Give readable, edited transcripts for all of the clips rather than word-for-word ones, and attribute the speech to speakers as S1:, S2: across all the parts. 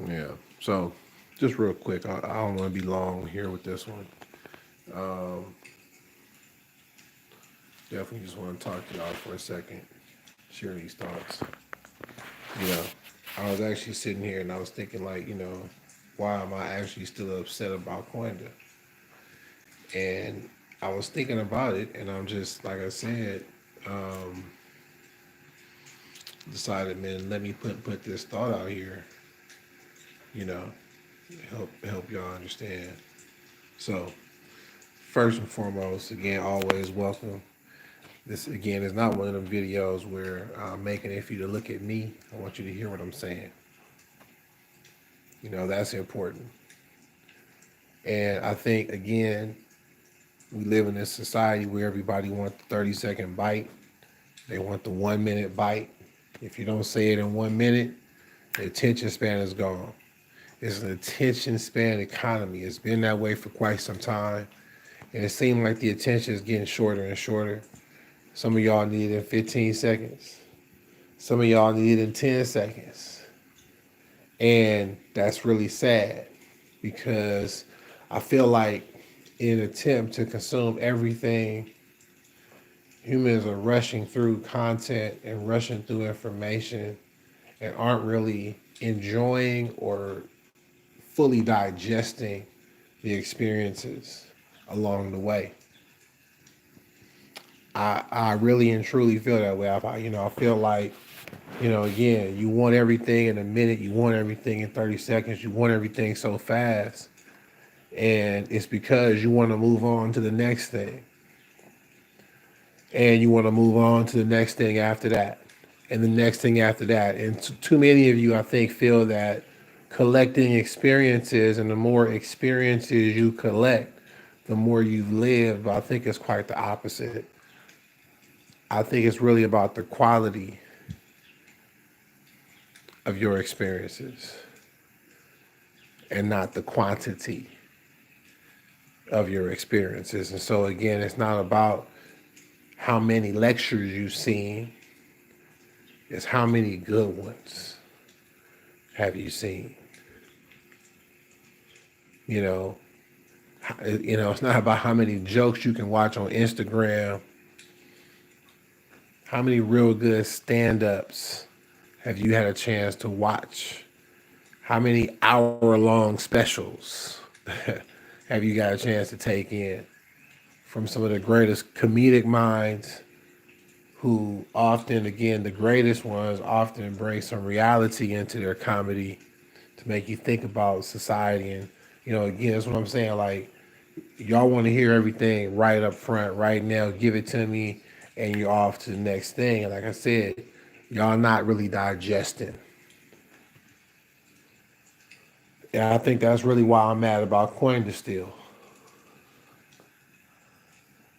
S1: Yeah. So, just real quick, I don't want to be long here with this one. Um, Definitely just want to talk to y'all for a second, share these thoughts. You know, I was actually sitting here and I was thinking, like, why am I actually still upset about Koinda? And I was thinking about it, and I'm just, like I said, um, decided, man, let me put this thought out here. You know, help y'all understand. So, first and foremost, again, always welcome. This again is not one of them videos where I'm making it for you to look at me. I want you to hear what I'm saying. That's important. And I think again, we live in this society where everybody wants the 30-second bite. They want the 1 minute bite. If you don't say it in 1 minute, the attention span is gone. It's an attention span economy. It's been that way for quite some time. And it seems like the attention is getting shorter and shorter. Some of y'all need it in 15 seconds. Some of y'all need it in 10 seconds. And that's really sad because I feel like in an attempt to consume everything, humans are rushing through content and rushing through information and aren't really enjoying or fully digesting the experiences along the way. I really and truly feel that way. I feel like, again, you want everything in a minute, you want everything in 30 seconds, you want everything so fast. And it's because you want to move on to the next thing. And you want to move on to the next thing after that. And the next thing after that. And too many of you, I think, feel that collecting experiences, and the more experiences you collect, the more you've lived. But I think it's quite the opposite. I think it's really about the quality of your experiences and not the quantity of your experiences. And so, again, it's not about how many lectures you've seen, it's how many good ones have you seen. You know, it's not about how many jokes you can watch on Instagram. How many real good stand-ups have you had a chance to watch? How many hour-long specials have you got a chance to take in from some of the greatest comedic minds who often, again, the greatest ones often bring some reality into their comedy to make you think about society. And, again, that's what I'm saying. Like, y'all want to hear everything right up front, right now, give it to me, and you're off to the next thing. And like I said, y'all not really digesting. And I think that's really why I'm mad about Koinda still.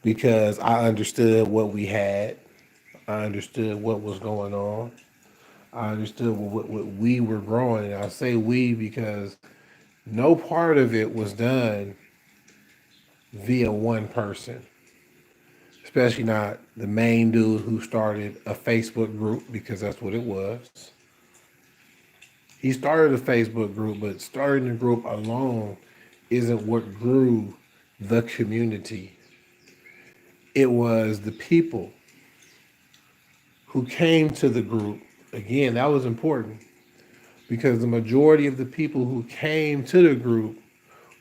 S1: Because I understood what we had. I understood what was going on. I understood what we were growing. And I say we because no part of it was done via one person, especially not the main dude who started a Facebook group, because that's what it was. He started a Facebook group, but starting the group alone isn't what grew the community. It was the people who came to the group. Again, that was important because the majority of the people who came to the group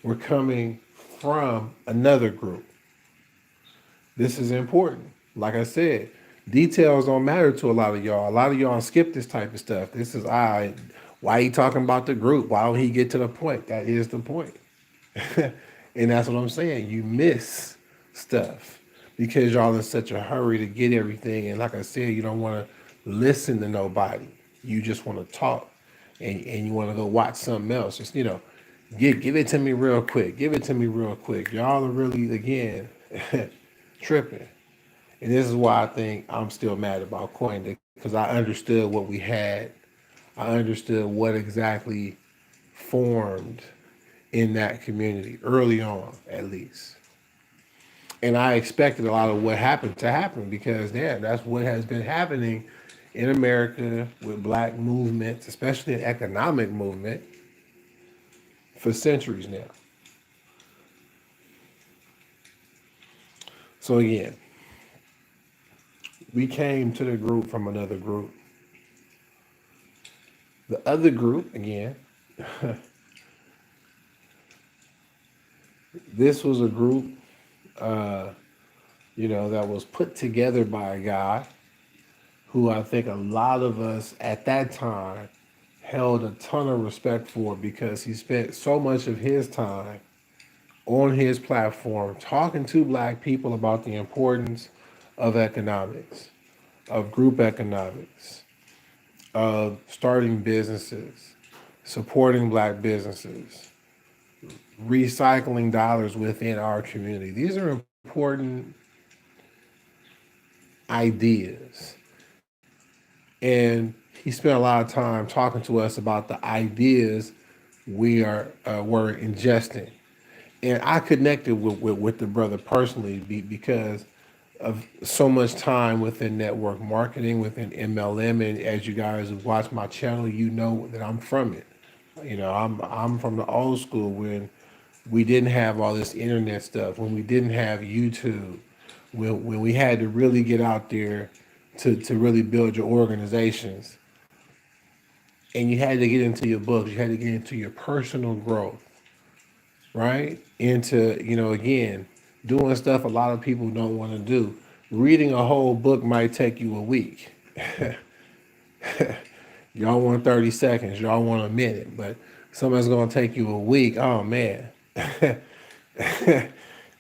S1: were coming from another group. This is important. Like I said, details don't matter to a lot of y'all. A lot of y'all skip this type of stuff. This is I. Why he talking about the group? Why don't he get to the point? That is the point. And that's what I'm saying. You miss stuff because y'all in such a hurry to get everything. And like I said, you don't want to listen to nobody. You just want to talk, and you want to go watch something else. Just give it to me real quick. Give it to me real quick. Y'all are really again tripping. And this is why I think I'm still mad about Coinda, because I understood what we had. I understood what exactly formed in that community early on, at least. And I expected a lot of what happened to happen because, yeah, that's what has been happening in America with black movements, especially an economic movement. for centuries now. So again, we came to the group from another group. The other group, again, this was a group, uh, that was put together by a guy who I think a lot of us at that time held a ton of respect for because he spent so much of his time on his platform talking to black people about the importance of economics, of group economics, of starting businesses, supporting black businesses, recycling dollars within our community. These are important ideas. And he spent a lot of time talking to us about the ideas were ingesting. And I connected with the brother personally because of so much time within network marketing, within MLM, and as you guys have watched my channel, you know that I'm from it. I'm from the old school when we didn't have all this internet stuff, when we didn't have YouTube, when we had to really get out there to really build your organizations. And you had to get into your books, you had to get into your personal growth, right? Into, again, doing stuff a lot of people don't want to do. Reading a whole book might take you a week. Y'all want 30 seconds, y'all want a minute, but something's going to take you a week. Oh, man.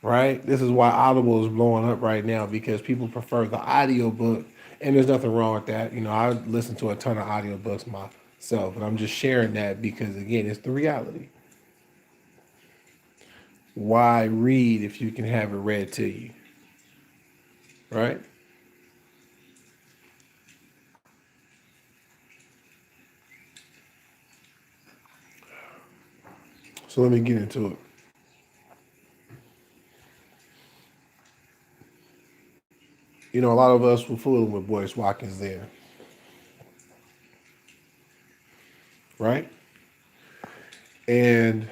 S1: Right? This is why Audible is blowing up right now because people prefer the audio book, and there's nothing wrong with that. I listen to a ton of audiobooks myself, but I'm just sharing that because, again, it's the reality. Why read if you can have it read to you? Right? So let me get into it. A lot of us were fooling with Boyce Watkins there, right? And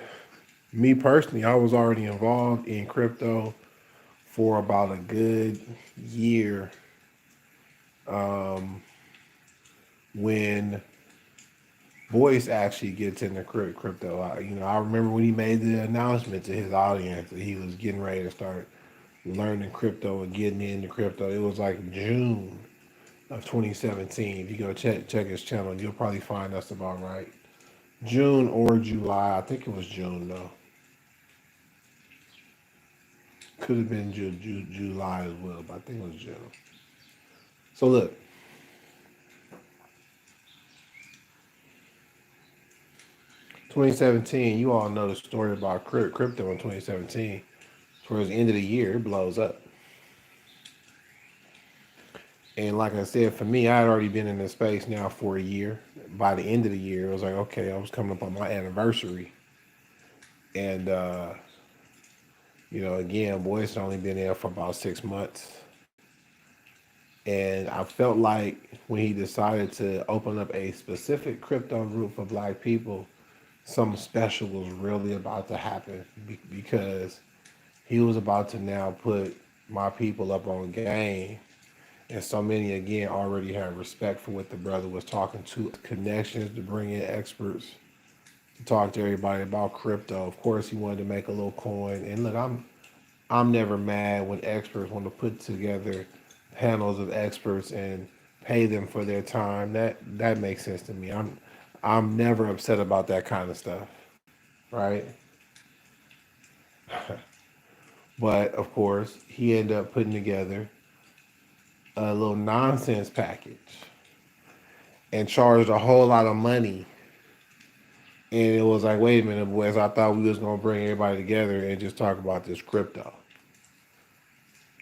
S1: me personally, I was already involved in crypto for about a good year when Boyce actually gets into crypto. I remember when he made the announcement to his audience that he was getting ready to start learning crypto and getting into crypto. It was like June of 2017. If you go check his channel, you'll probably find us about right. June or July. I think it was June though. Could have been July as well, but I think it was June. So look, 2017. You all know the story about crypto in 2017. Towards the end of the year, it blows up. And like I said, for me, I had already been in this space now for a year. By the end of the year, it was like, okay, I was coming up on my anniversary. And, again, Boyce had only been there for about 6 months. And I felt like when he decided to open up a specific crypto group for black people, something special was really about to happen because he was about to now put my people up on game. And so many, again, already have respect for what the brother was talking to, connections to bring in experts to talk to everybody about crypto. Of course, he wanted to make a little coin. And look, I'm never mad when experts want to put together panels of experts and pay them for their time. That makes sense to me. I'm never upset about that kind of stuff, right? But of course, he ended up putting together a little nonsense package and charged a whole lot of money. And it was like, wait a minute, boys, I thought we was gonna bring everybody together and just talk about this crypto.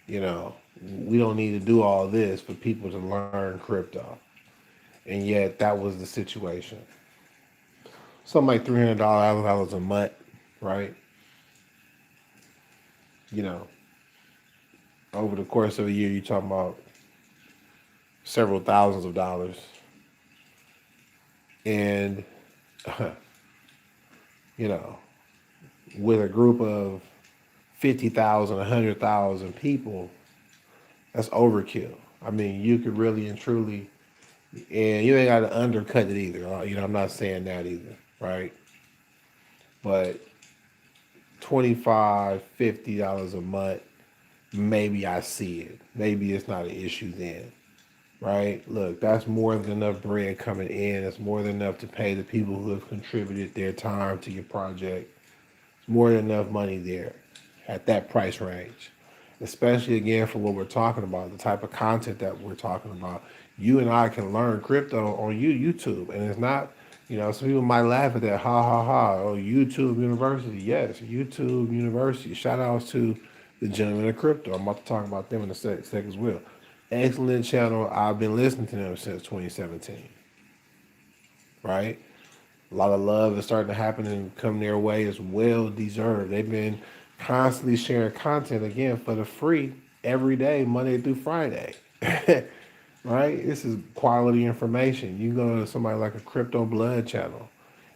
S1: We don't need to do all this for people to learn crypto. And yet that was the situation. Something like $300 a month, right? You know, over the course of a year, you're talking about several thousands of dollars. And, you know, with a group of 50,000, 100,000 people, that's overkill. I mean, you could really and truly, and you ain't got to undercut it either. I'm not saying that either, right? But 25, $50 a month, maybe I see it. Maybe it's not an issue then, right? Look, that's more than enough bread coming in. It's more than enough to pay the people who have contributed their time to your project. It's more than enough money there at that price range. Especially again for what we're talking about, the type of content that we're talking about. You and I can learn crypto on YouTube, and it's not, some people might laugh at that, ha ha ha. Oh, YouTube University, yes, YouTube University. Shout outs to the gentleman of crypto. I'm about to talk about them in a sec as well. Excellent channel. I've been listening to them since 2017. Right? A lot of love is starting to happen and come their way. Is well deserved. They've been constantly sharing content again for the free every day, Monday through Friday. Right? This is quality information. You go to somebody like a Crypto Blood channel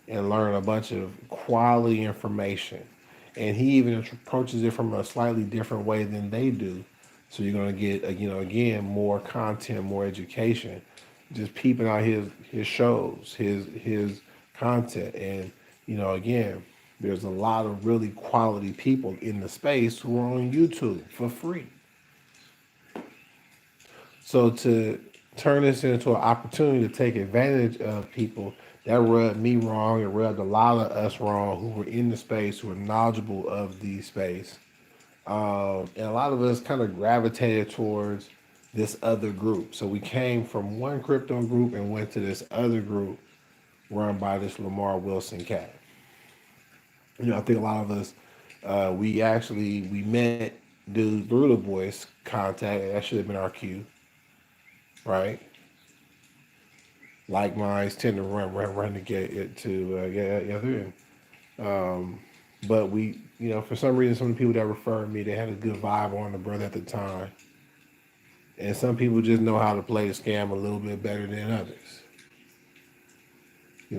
S1: and learn a bunch of quality information. And he even approaches it from a slightly different way than they do. So you're gonna get, again, more content, more education. Just peeping out his shows, his content, and again, there's a lot of really quality people in the space who are on YouTube for free. So to turn this into an opportunity to take advantage of people, that rubbed me wrong. It rubbed a lot of us wrong who were in the space, who were knowledgeable of the space. And a lot of us kind of gravitated towards this other group. So we came from one crypto group and went to this other group run by this Lamar Wilson cat. I think a lot of us, we met dude through the voice contact. That should have been our cue, right? Like minds tend to run to get it together. But for some reason, some of the people that referred me, they had a good vibe on the brother at the time. And some people just know how to play the scam a little bit better than others.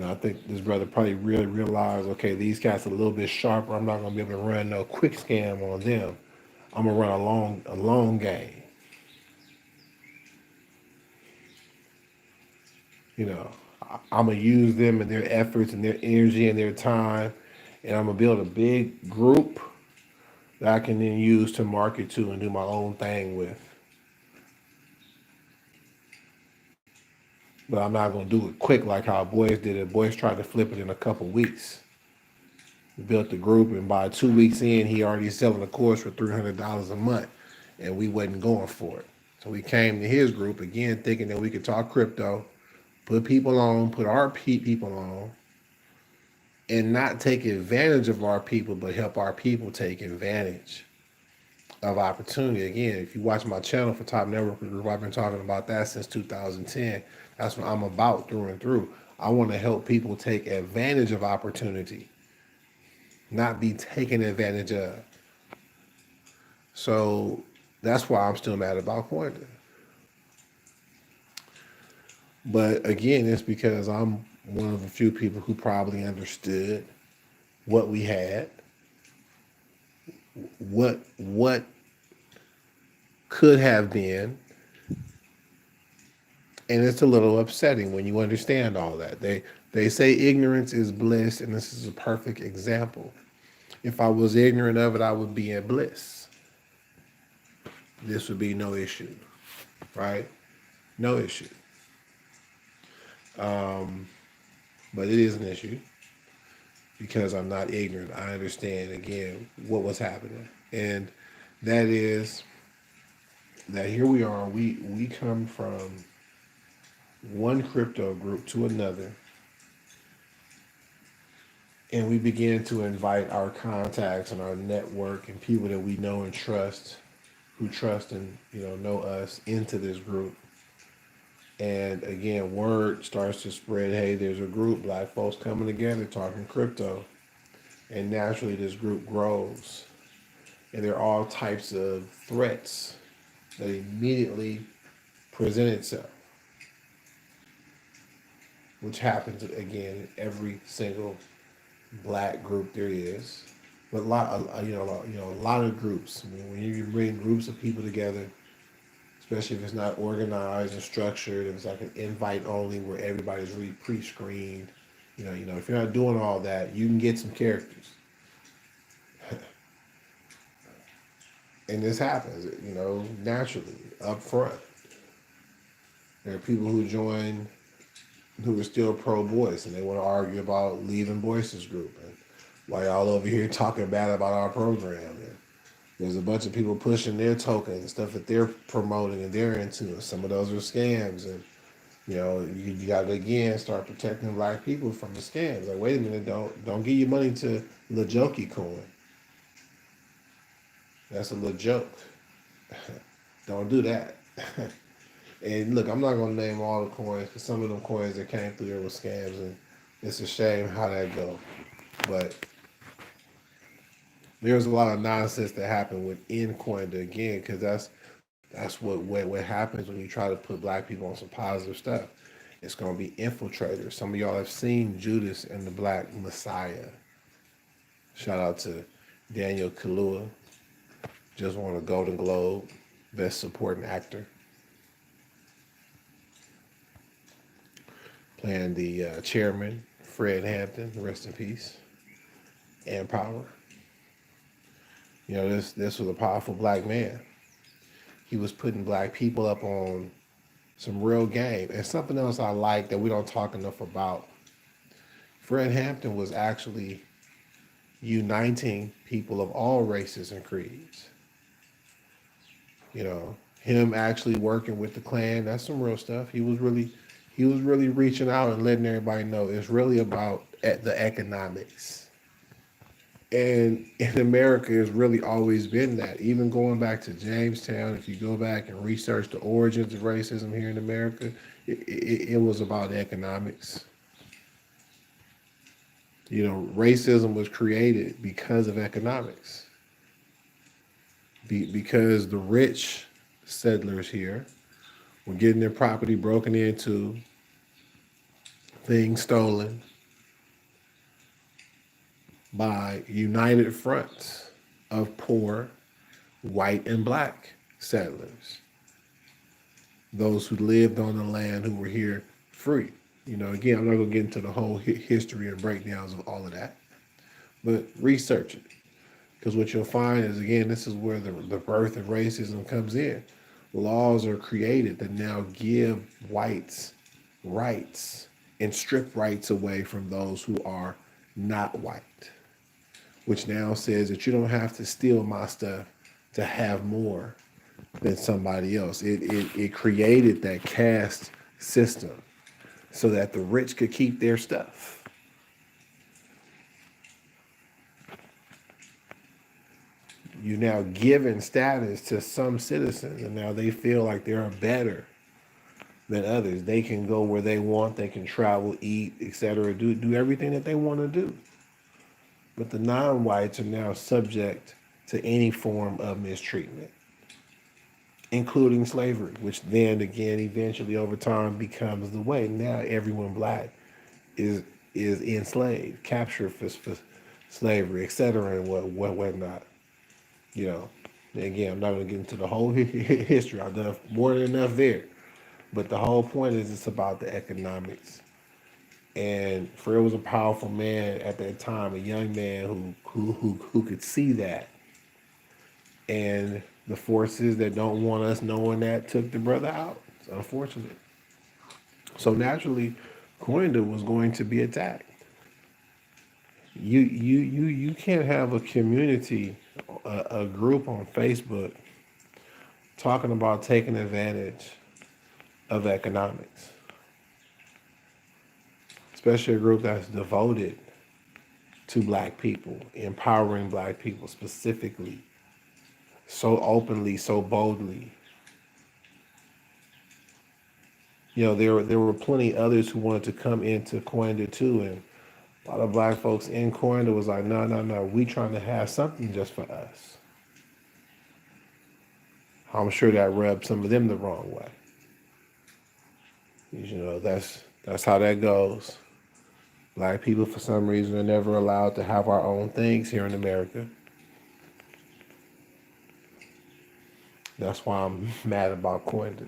S1: I think this brother probably really realized, okay, these cats are a little bit sharper. I'm not gonna be able to run no quick scam on them. I'm gonna run a long game. I'm gonna use them and their efforts and their energy and their time, and I'm gonna build a big group that I can then use to market to and do my own thing with. But I'm not gonna do it quick like how boys did it. Boys tried to flip it in a couple weeks. We built the group, and by 2 weeks in, he already selling a course for $300 a month, and we wasn't going for it. So we came to his group again, thinking that we could talk crypto, put people on, put our people on, and not take advantage of our people, but help our people take advantage of opportunity. Again, if you watch my channel for Top Network Group, I've been talking about that since 2010. That's what I'm about through and through. I want to help people take advantage of opportunity, not be taken advantage of. So that's why I'm still mad about Koinda. But again, it's because I'm one of the few people who probably understood what we had, what could have been, and it's a little upsetting when you understand all that. They say ignorance is bliss, and this is a perfect example. If I was ignorant of it, I would be in bliss. This would be no issue, right? No issue. But it is an issue because I'm not ignorant. I understand again what was happening, and that is that here we are. We come from one crypto group to another, and we begin to invite our contacts and our network and people that we know and trust, who trust and know us, into this group. And again, word starts to spread. Hey, there's a group, black folks coming together talking crypto, and naturally this group grows. And there are all types of threats that immediately present itself, which happens again in every single black group there is. But a lot of groups. I mean, when you bring groups of people together, especially if it's not organized and structured, it's like an invite only where everybody's really pre-screened. If you're not doing all that, you can get some characters, and this happens, naturally up front. There are people who join who are still pro-Boyce, and they want to argue about leaving Boyce's group, and why y'all over here talking bad about our program. And there's a bunch of people pushing their tokens and stuff that they're promoting and they're into. And some of those are scams, and you got to again start protecting black people from the scams. Like, wait a minute, don't give your money to Lajoki coin. That's a little joke. Don't do that. And look, I'm not gonna name all the coins because some of them coins that came through there were scams, and it's a shame how that go. But there's a lot of nonsense that happened within Koinda again, because that's what happens when you try to put black people on some positive stuff. It's gonna be infiltrators. Some of y'all have seen Judas and the Black Messiah. Shout out to Daniel Kaluuya. Just won a Golden Globe, Best Supporting Actor. Playing the chairman, Fred Hampton, rest in peace, and power. This was a powerful black man. He was putting black people up on some real game. And something else I like that we don't talk enough about, Fred Hampton was actually uniting people of all races and creeds. Him actually working with the Klan, that's some real stuff. He was really reaching out and letting everybody know it's really about the economics. And in America, it's really always been that. Even going back to Jamestown, if you go back and research the origins of racism here in America, it was about economics. Racism was created because of economics. Because the rich settlers here were getting their property broken into, things stolen by united fronts of poor white and black settlers. Those who lived on the land who were here free. Again, I'm not going to get into the whole history and breakdowns of all of that, but research it. Because what you'll find is, again, this is where the birth of racism comes in. Laws are created that now give whites rights and strip rights away from those who are not white, which now says that you don't have to steal my stuff to have more than somebody else. It created that caste system so that the rich could keep their stuff. You now given status to some citizens, and now they feel like they're better than others. They can go where they want, they can travel, eat, etc., do everything that they want to do. But the non-whites are now subject to any form of mistreatment, including slavery, which then again eventually over time becomes the way. Now everyone black is enslaved, captured for slavery, etc., and whatnot. Again, I'm not going to get into the whole history. I've done more than enough there. But the whole point is it's about the economics. And Fred was a powerful man at that time, a young man who could see that. And the forces that don't want us knowing that took the brother out. It's unfortunate. So naturally, Koinda was going to be attacked. You can't have a community, a group on Facebook talking about taking advantage of economics, especially a group that's devoted to black people, empowering black people specifically, so openly, so boldly. There were plenty others who wanted to come into Koinda too, and a lot of black folks in Koinda was like, no, we trying to have something just for us. I'm sure that rubbed some of them the wrong way. That's how that goes. Black people, for some reason, are never allowed to have our own things here in America. That's why I'm mad about Koinda,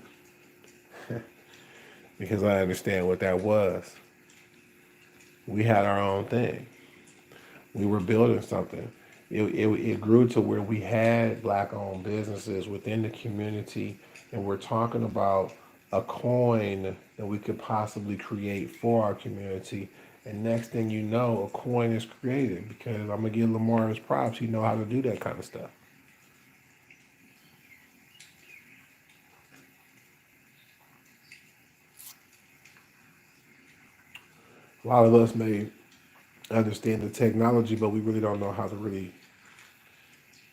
S1: because I understand what that was. We had our own thing. We were building something. It grew to where we had black-owned businesses within the community, and we're talking about a coin that we could possibly create for our community. And next thing you know, a coin is created because I'm gonna give Lamar his props. He know how to do that kind of stuff. A lot of us may understand the technology, but we really don't know how to really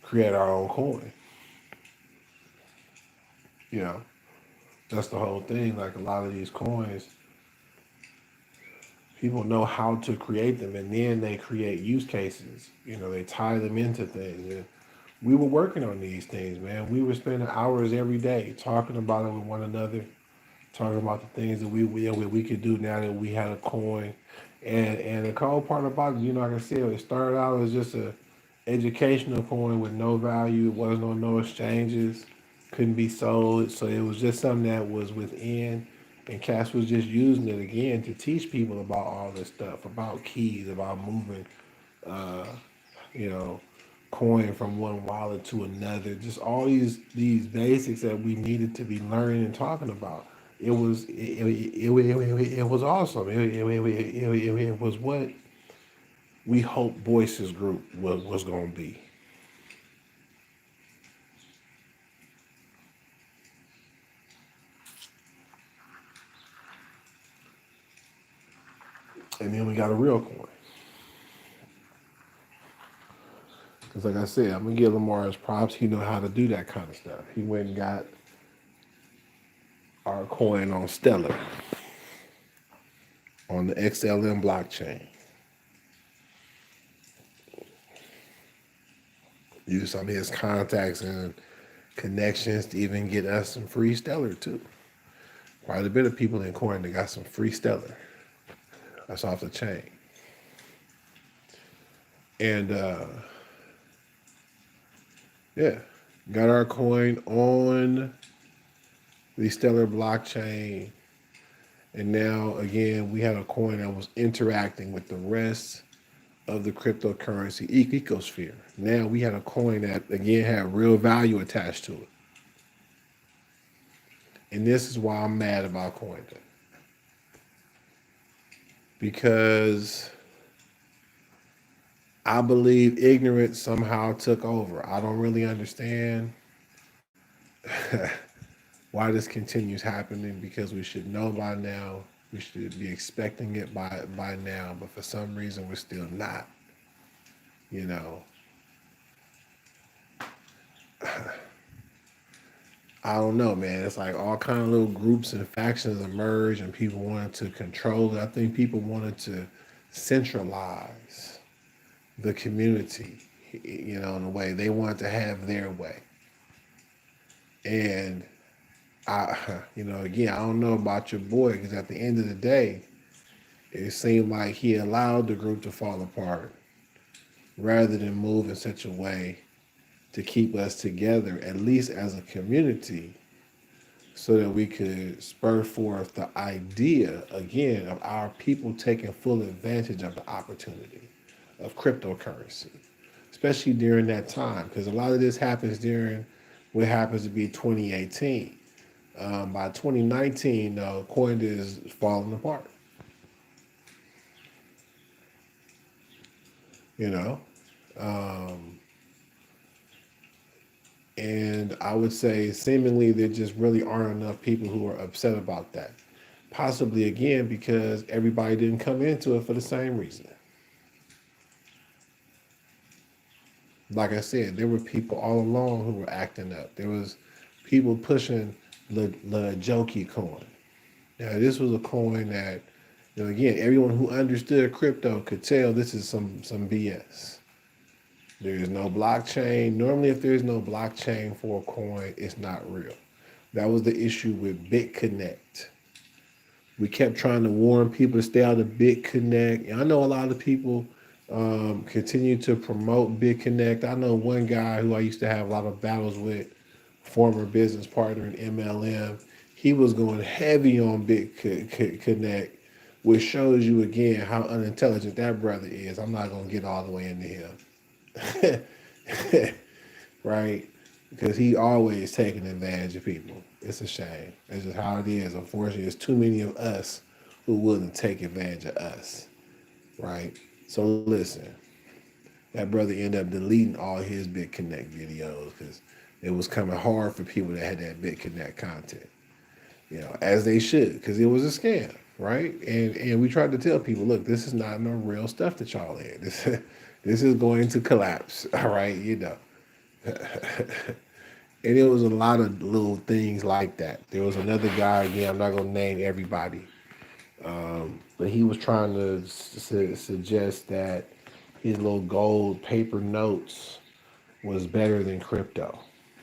S1: create our own coin. You know, that's the whole thing. Like a lot of these coins, people know how to create them, and then they create use cases. They tie them into things. And we were working on these things, man. We were spending hours every day talking about it with one another, talking about the things that we could do now that we had a coin. And the cool part about it, like I said, it started out as just a educational coin with no value. It wasn't on no exchanges, couldn't be sold. So it was just something that was within. And Cass was just using it again to teach people about all this stuff, about keys, about moving, uh, you know, coin from one wallet to another. Just all these basics that we needed to be learning and talking about. It was awesome. It was what we hope Voices Group was going to be. And then we got a real coin. Because like I said, I'm going to give Lamar his props. He know how to do that kind of stuff. He went and got our coin on Stellar, on the XLM blockchain. Used some of his contacts and connections to even get us some free Stellar too. Quite a bit of people in Koinda got some free Stellar. That's off the chain. And yeah, got our coin on the Stellar blockchain. And now again, we had a coin that was interacting with the rest of the cryptocurrency ecosphere. Now we had a coin that again had real value attached to it. And this is why I'm mad about Koinda. Because I believe ignorance somehow took over. I don't really understand why this continues happening, because we should know by now. We should be expecting it by now, but for some reason we're still not. You know, I don't know, man. It's like all kind of little groups and factions emerge, and people wanted to control it. I think people wanted to centralize the community, in a way. They wanted to have their way. And I, again, I don't know about your boy, because at the end of the day, it seemed like he allowed the group to fall apart rather than move in such a way to keep us together, at least as a community, so that we could spur forth the idea, again, of our people taking full advantage of the opportunity of cryptocurrency, especially during that time, because a lot of this happens during what happens to be 2018. By 2019, Koinda is falling apart. You know, um, and I would say seemingly there just really aren't enough people who are upset about that. Possibly again because everybody didn't come into it for the same reason. Like I said, there were people all along who were acting up. There was people pushing the Joki coin. Now this was a coin that, again, everyone who understood crypto could tell this is some BS. There is no blockchain. Normally, if there's no blockchain for a coin, it's not real. That was the issue with BitConnect. We kept trying to warn people to stay out of BitConnect. And I know a lot of people continue to promote BitConnect. I know one guy who I used to have a lot of battles with, former business partner in MLM. He was going heavy on BitConnect, which shows you again how unintelligent that brother is. I'm not going to get all the way into him. Right? Because he always taking advantage of people. It's a shame. It's just how it is. Unfortunately, there's too many of us who wouldn't take advantage of us. Right? So listen, that brother ended up deleting all his BitConnect videos because it was coming hard for people that had that BitConnect content. As they should, because it was a scam, right? And we tried to tell people, look, this is not no real stuff that y'all in. This is going to collapse, all right? And it was a lot of little things like that. There was another guy, again, I'm not going to name everybody, but he was trying to suggest that his little gold paper notes was better than crypto.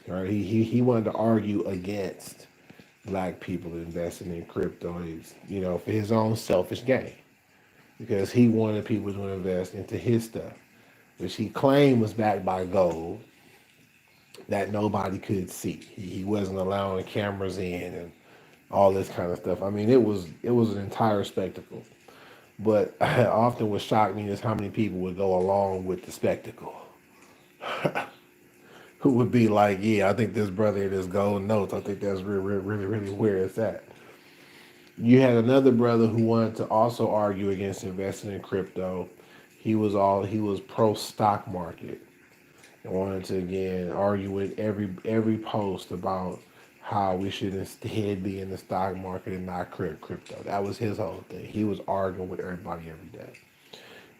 S1: Right? He wanted to argue against black people investing in crypto, for his own selfish gain. Because he wanted people to invest into his stuff, which he claimed was backed by gold that nobody could see. He wasn't allowing cameras in and all this kind of stuff. I mean, it was an entire spectacle. But often what shocked me is how many people would go along with the spectacle. Who would be like, yeah, I think this brother in this gold notes, I think that's really, really, really where it's at. You had another brother who wanted to also argue against investing in crypto. He was pro stock market and wanted to again argue with every post about how we should instead be in the stock market and not crypto. That was his whole thing. He was arguing with everybody every day.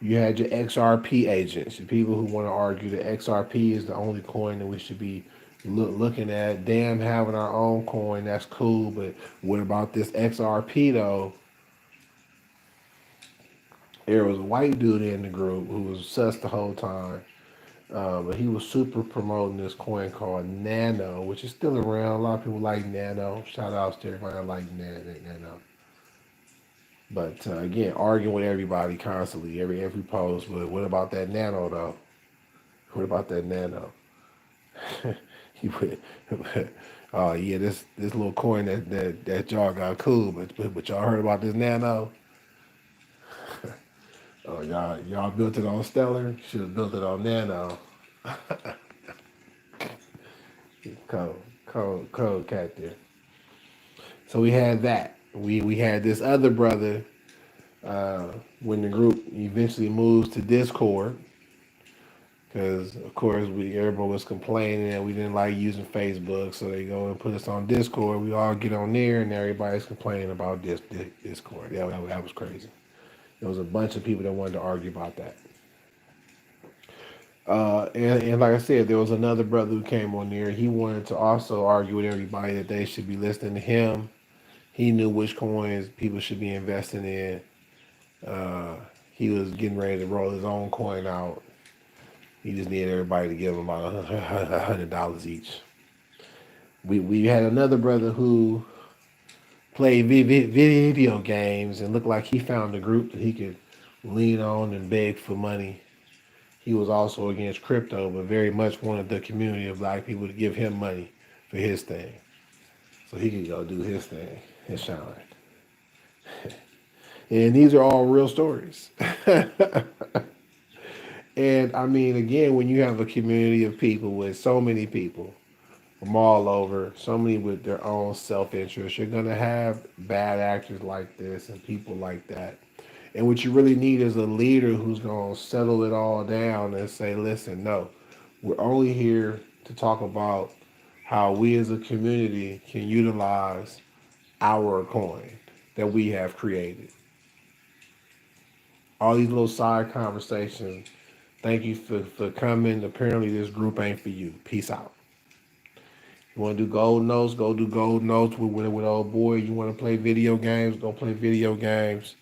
S1: You had your XRP agents, the people who want to argue that XRP is the only coin that we should be looking at. Damn, having our own coin, that's cool, but what about this XRP though? There was a white dude in the group who was sus the whole time. But he was super promoting this coin called Nano, which is still around. A lot of people like Nano. Shout outs to everybody that like Nano. But again, arguing with everybody constantly, every post. But what about that Nano though? What about that Nano? He put, oh yeah, this little coin that y'all got cool, but y'all heard about this Nano? Oh y'all built it on Stellar. Should have built it on Nano. Cold cat there. So we had that. We had this other brother when the group eventually moves to Discord, because of course everybody was complaining that we didn't like using Facebook, so they go and put us on Discord. We all get on there, and everybody's complaining about Discord. That was crazy. There was a bunch of people that wanted to argue about that. And like I said, there was another brother who came on there. He wanted to also argue with everybody that they should be listening to him. He knew which coins people should be investing in. He was getting ready to roll his own coin out. He just needed everybody to give him about $100 each. We had another brother who played video games and looked like he found a group that he could lean on and beg for money. He was also against crypto, but very much wanted the community of black people to give him money for his thing, so he could go do his thing and shine. And these are all real stories. And I mean, again, when you have a community of people with so many people from all over, so many with their own self-interest, you're going to have bad actors like this and people like that. And what you really need is a leader who's going to settle it all down and say, listen, no, we're only here to talk about how we as a community can utilize our coin that we have created. All these little side conversations. Thank you for coming. Apparently this group ain't for you. Peace out. You want to do gold notes? Go do gold notes with old boy. You want to play video games? Go play video games.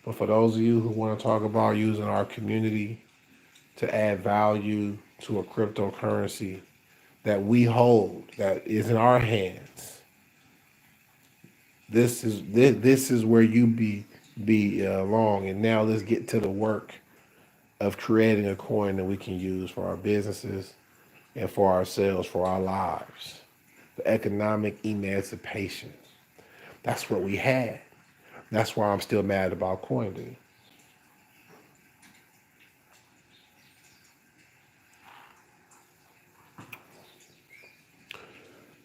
S1: But for those of you who want to talk about using our community to add value to a cryptocurrency that we hold, that is in our hands, This is where you be long. And now let's get to the work of creating a coin that we can use for our businesses and for ourselves, for our lives, for economic emancipation. That's what we had. That's why I'm still mad about Koinda.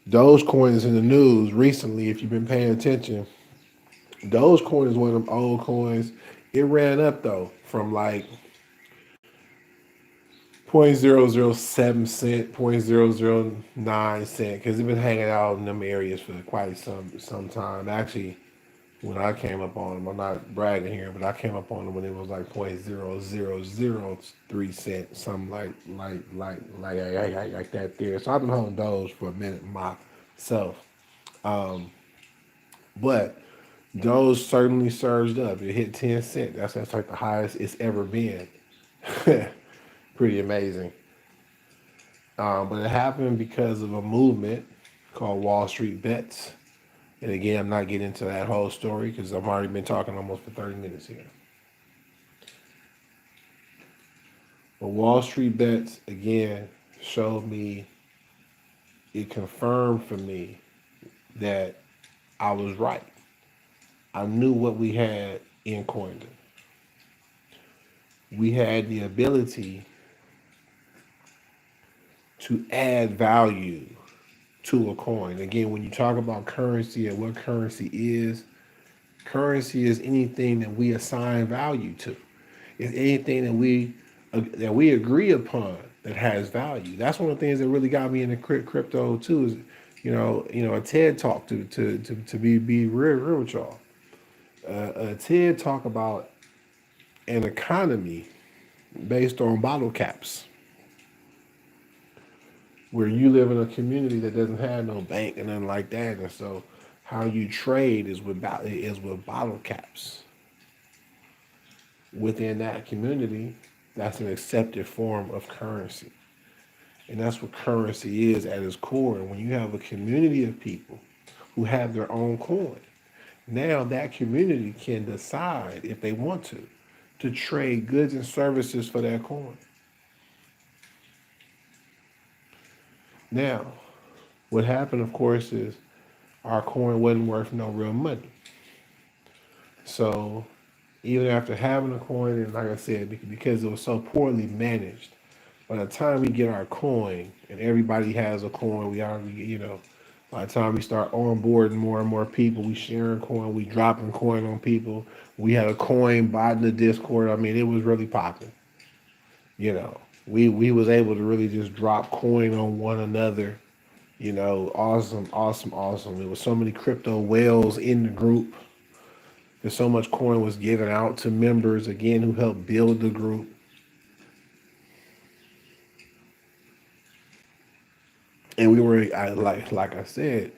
S1: Dogecoin is in the news recently. If you've been paying attention, Dogecoin is one of them old coins. It ran up though from like 0.007 cent, 0.009 cent, because it's been hanging out in them areas for quite some time. Actually, when I came up on them, I'm not bragging here, but I came up on them when it was like 0.0003 cent, something like that there. So I've been holding those for a minute myself. Um, but those certainly surged up. It hit 10 cent. That's like the highest it's ever been. Pretty amazing. But it happened because of a movement called Wall Street Bets. And again, I'm not getting into that whole story because I've already been talking almost for 30 minutes here. But Wall Street Bets, again, showed me, it confirmed for me that I was right. I knew what we had in Koinda. We had the ability to add value to a coin. Again, when you talk about currency and what currency is anything that we assign value to. It's anything that we agree upon that has value. That's one of the things that really got me into crypto too. Is a TED talk to be real with y'all. A TED talk about an economy based on bottle caps, where you live in a community that doesn't have no bank and nothing like that, and so how you trade is with bottle caps. Within that community, that's an accepted form of currency, and that's what currency is at its core. And when you have a community of people who have their own coin, now that community can decide if they want to trade goods and services for that coin. Now, what happened, of course, is our coin wasn't worth no real money. So even after having a coin, and like I said, because it was so poorly managed, by the time we get our coin and everybody has a coin, we already, by the time we start onboarding more and more people, we sharing coin, we dropping coin on people. We had a coin bot in the Discord. I mean, it was really popping. You know, we was able to really just drop coin on one another. Awesome, awesome, awesome. There was so many crypto whales in the group. There's so much coin was given out to members again who helped build the group. And we were, like I said,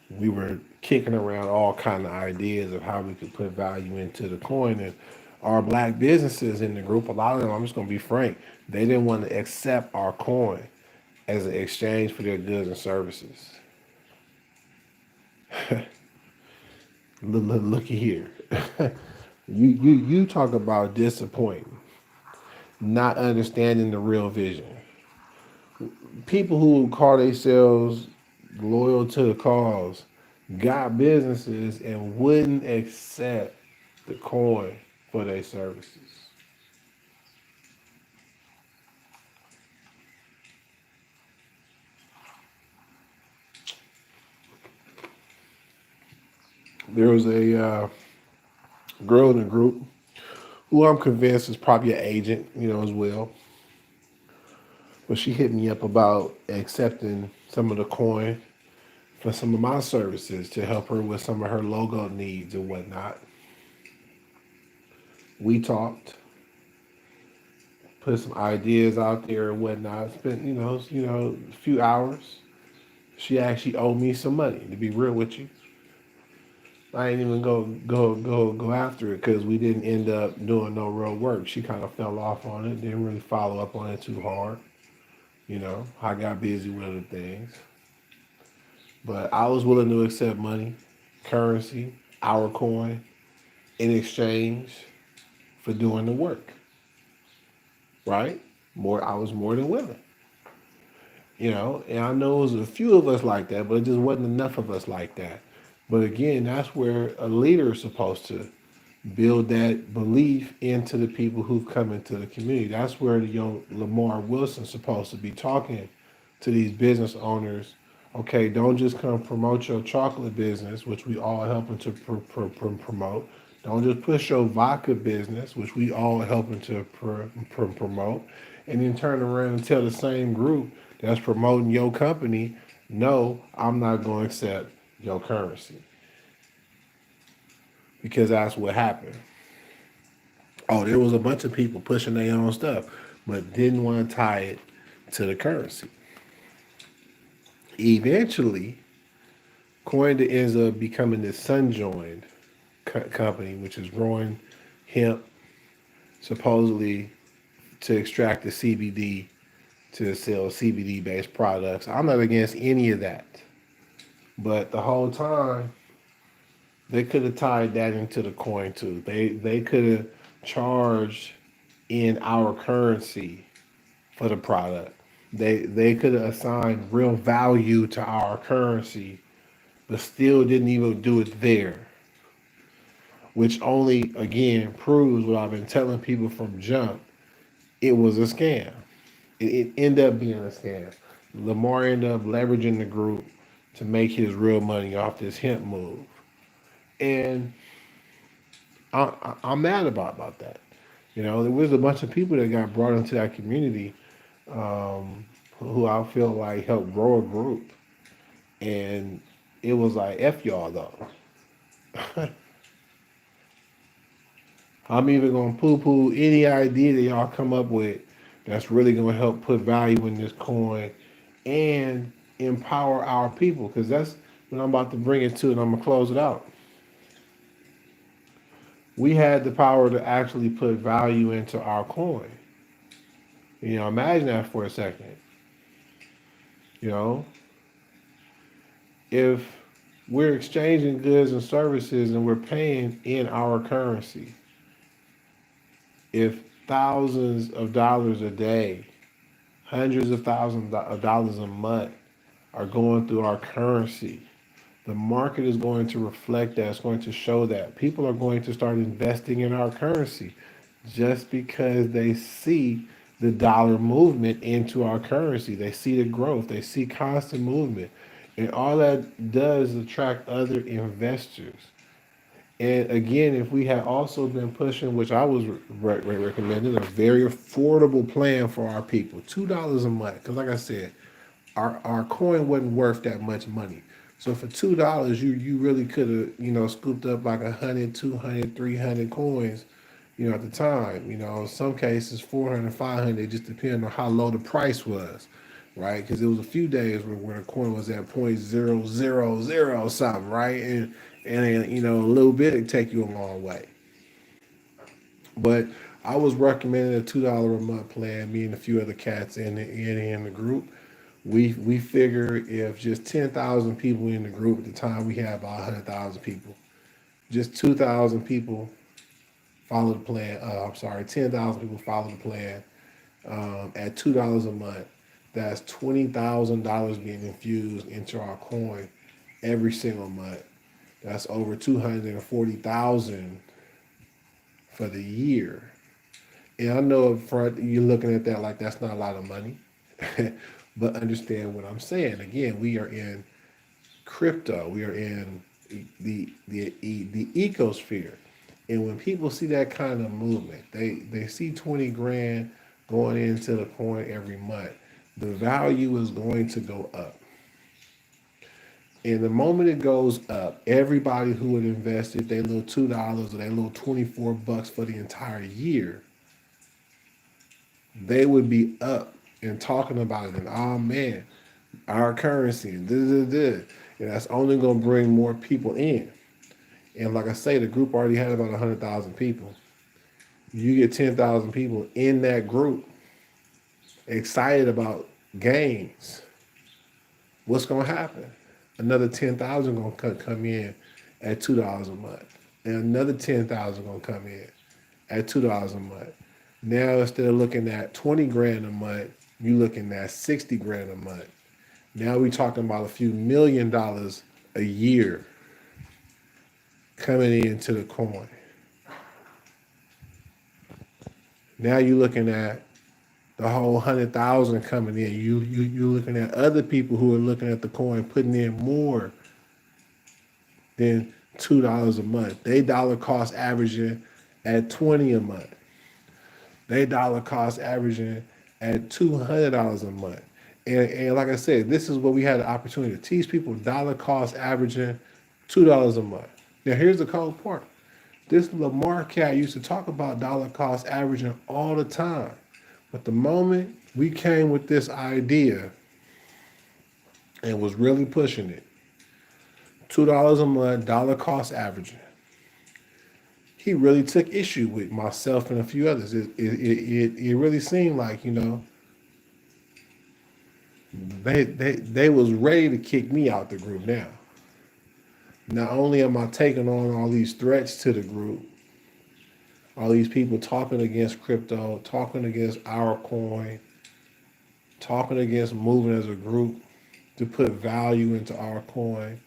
S1: we were kicking around all kind of ideas of how we could put value into the coin. And our black businesses in the group, a lot of them, I'm just gonna be frank, they didn't want to accept our coin as an exchange for their goods and services. Looky here. You talk about disappointing, not understanding the real vision. People who call themselves loyal to the cause got businesses and wouldn't accept the coin for their services. There was a girl in the group who I'm convinced is probably an agent, as well. But she hit me up about accepting some of the coin for some of my services to help her with some of her logo needs and whatnot. We talked, put some ideas out there and whatnot. Spent a few hours. She actually owed me some money. To be real with you, I ain't even go after it because we didn't end up doing no real work. She kind of fell off on it. Didn't really follow up on it too hard. I got busy with other things. But I was willing to accept money, currency, our coin, in exchange for doing the work, right? I was more than willing, and I know it was a few of us like that, but it just wasn't enough of us like that. But again, that's where a leader is supposed to build that belief into the people who've come into the community. That's where the young Lamar Wilson is supposed to be talking to these business owners. Okay, don't just come promote your chocolate business, which we all helping to promote. Don't just push your vodka business, which we all helping to promote, and then turn around and tell the same group that's promoting your company, no, I'm not going to accept your currency, because that's what happened. Oh, there was a bunch of people pushing their own stuff, but didn't want to tie it to the currency. Eventually, Koinda ends up becoming this sun-joined company, which is growing hemp, supposedly to extract the CBD to sell CBD-based products. I'm not against any of that, but the whole time they could have tied that into the coin too. They could have charged in our currency for the product. They could have assigned real value to our currency, but still didn't even do it there, which only again proves what I've been telling people from jump. It was a scam. It ended up being a scam. Lamar ended up leveraging the group to make his real money off this hemp move, and I'm mad about that. There was a bunch of people that got brought into that community, who I feel like helped grow a group, and it was like F y'all though. I'm even gonna poo-poo any idea that y'all come up with that's really gonna help put value in this coin and empower our people, because that's what I'm about to bring it to, and I'm gonna close it out. We had the power to actually put value into our coin. Imagine that for a second. You know, if we're exchanging goods and services and we're paying in our currency, if thousands of dollars a day, hundreds of thousands of dollars a month are going through our currency, the market is going to reflect that. It's going to show that. People are going to start investing in our currency just because they see the dollar movement into our currency. They see the growth. They see constant movement. And all that does is attract other investors. And again, if we had also been pushing, which I was recommending, a very affordable plan for our people, $2 a month. Because like I said, our coin wasn't worth that much money. So for $2, you really could have, scooped up like 100, 200, 300 coins, at the time. In some cases 400, 500, just depending on how low the price was, right? Because there was a few days where the coin was at 0.000 something, right? And a little bit it take you a long way. But I was recommending a $2 a month plan. Me and a few other cats in the group. We figure if just 10,000 people in the group, at the time we had about 100,000 people, just 2,000 people follow the plan. I'm sorry, 10,000 people follow the plan, at $2 a month. That's $20,000 being infused into our coin every single month. That's over 240,000 for the year. And I know up front you're looking at that like that's not a lot of money, but understand what I'm saying. Again, we are in crypto. We are in the ecosphere, and when people see that kind of movement, they see 20 grand going into the coin every month. The value is going to go up. And the moment it goes up, everybody who had invested their little $2 or their little 24 bucks for the entire year, they would be up and talking about it. And oh man, our currency and da. And that's only going to bring more people in. And like I say, the group already had about 100,000 people. You get 10,000 people in that group excited about gains. What's going to happen? Another 10,000 going to come in at $2 a month. And another 10,000 gonna come in at $2 a month. Now instead of looking at 20 grand a month, you looking at 60 grand a month. Now we talking about a few $1 million a year coming into the coin. Now you're looking at the whole 100,000 coming in. You looking at other people who are looking at the coin putting in more than $2 a month. They dollar cost averaging at 20 a month. They dollar cost averaging at $200 a month. And like I said, this is what we had the opportunity to teach people: dollar cost averaging $2 a month. Now here's the cold part. This Lamar cat used to talk about dollar cost averaging all the time. But the moment we came with this idea and was really pushing it, $2 a month, dollar cost averaging, he really took issue with myself and a few others. It really seemed like, they was ready to kick me out the group now. Not only am I taking on all these threats to the group, all these people talking against crypto, talking against our coin, talking against moving as a group to put value into our coin,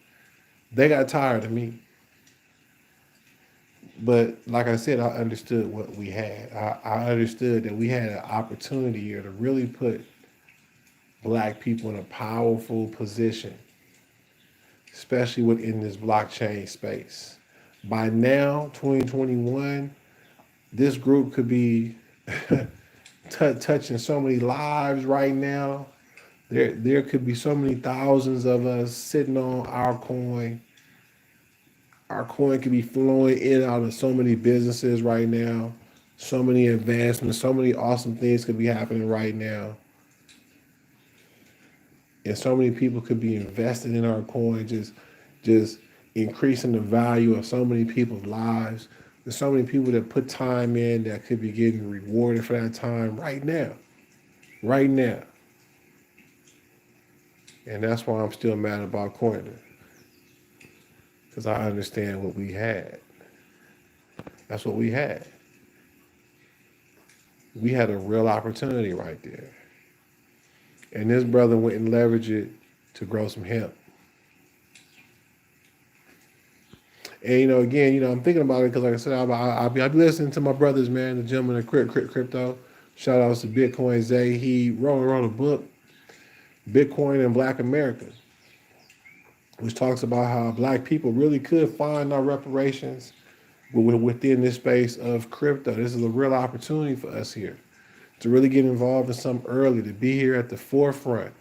S1: they got tired of me. But like I said, I understood what we had. I understood that we had an opportunity here to really put black people in a powerful position, especially within this blockchain space. By now, 2021, this group could be touching so many lives right now. There could be so many thousands of us sitting on our coin. Our coin could be flowing in and out of so many businesses right now. So many advancements, so many awesome things could be happening right now. And so many people could be invested in our coin, just increasing the value of so many people's lives. There's so many people that put time in that could be getting rewarded for that time right now. Right now. And that's why I'm still mad about Koinda. Because I understand what we had. That's what we had. We had a real opportunity right there. And this brother went and leveraged it to grow some hemp. And again, I'm thinking about it because, like I said, I'll be listening to my brothers, man, the gentleman of crypto. Shout outs to Kashta Jay. He wrote a book, Bitcoin in Black America, which talks about how black people really could find our reparations within this space of crypto. This is a real opportunity for us here to really get involved in something early, to be here at the forefront,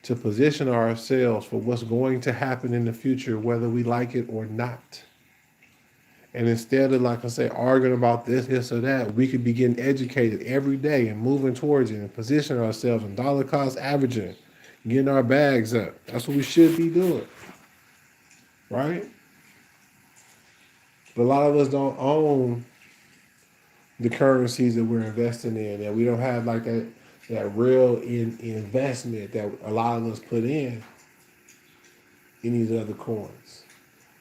S1: to position ourselves for what's going to happen in the future, whether we like it or not. And instead of, like I say, arguing about this or that, we could be getting educated every day and moving towards it and positioning ourselves in dollar cost averaging, getting our bags up. That's what we should be doing, right? But a lot of us don't own the currencies that we're investing in, and we don't have like that real investment that a lot of us put in these other coins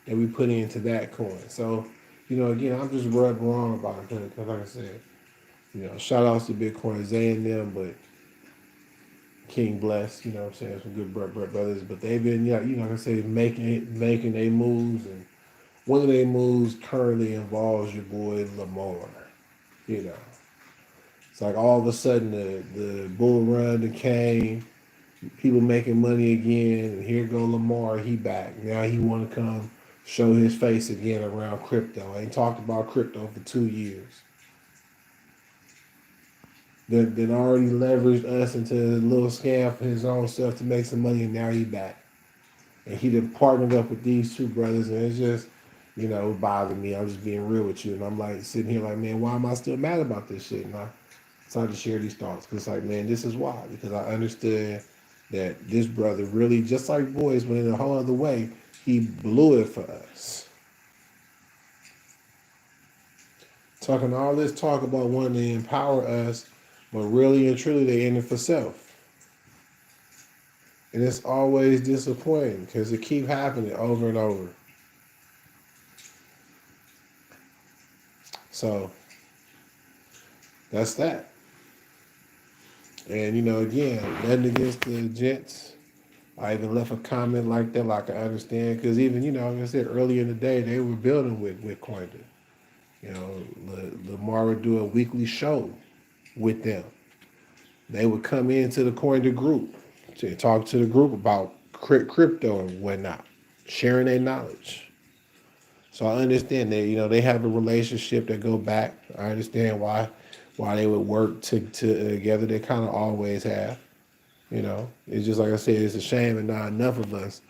S1: that we put into that coin. So, again, I'm just rubbed wrong about it because, like I said, shout outs to Bitcoin Zay and them, but King Bless, what I'm saying, some good brothers, but they've been, like I said, making their moves, and one of their moves currently involves your boy Lamar. It's like all of a sudden the bull run that came, people making money again, and here go Lamar, he back. Now he want to come show his face again around crypto. I ain't talked about crypto for 2 years. Then already leveraged us into a little scam for his own stuff to make some money, and now he back. And he done partnered up with these two brothers, and it's just, it bothered me. I'm just being real with you. And I'm like sitting here like, man, why am I still mad about this shit? And I decided to share these thoughts. Because it's like, man, this is why. Because I understood that this brother really, just like boys, went in a whole other way. He blew it for us. Talking all this talk about wanting to empower us, but really and truly they in it for self. And it's always disappointing because it keep happening over and over. So that's that. And again, nothing against the gents. I even left a comment like that, like I understand, because even like I said earlier in the day, they were building with Koinda. Lamar would do a weekly show with them. They would come into the Koinda group to talk to the group about crypto and whatnot, sharing their knowledge. So I understand that they have a relationship that go back. I understand why they would work to together. They kind of always have. It's just like I said. It's a shame, and not enough of us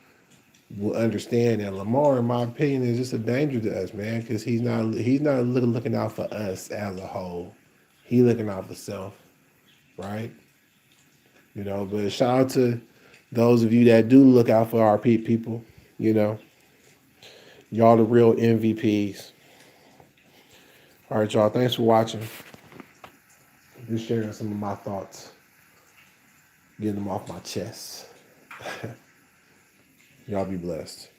S1: will understand that Lamar, in my opinion, is just a danger to us, man. Because he's not looking out for us as a whole. He looking out for self, right? But shout out to those of you that do look out for our people. You know, y'all the real MVPs. All right, y'all. Thanks for watching. Just sharing some of my thoughts, getting them off my chest. Y'all be blessed.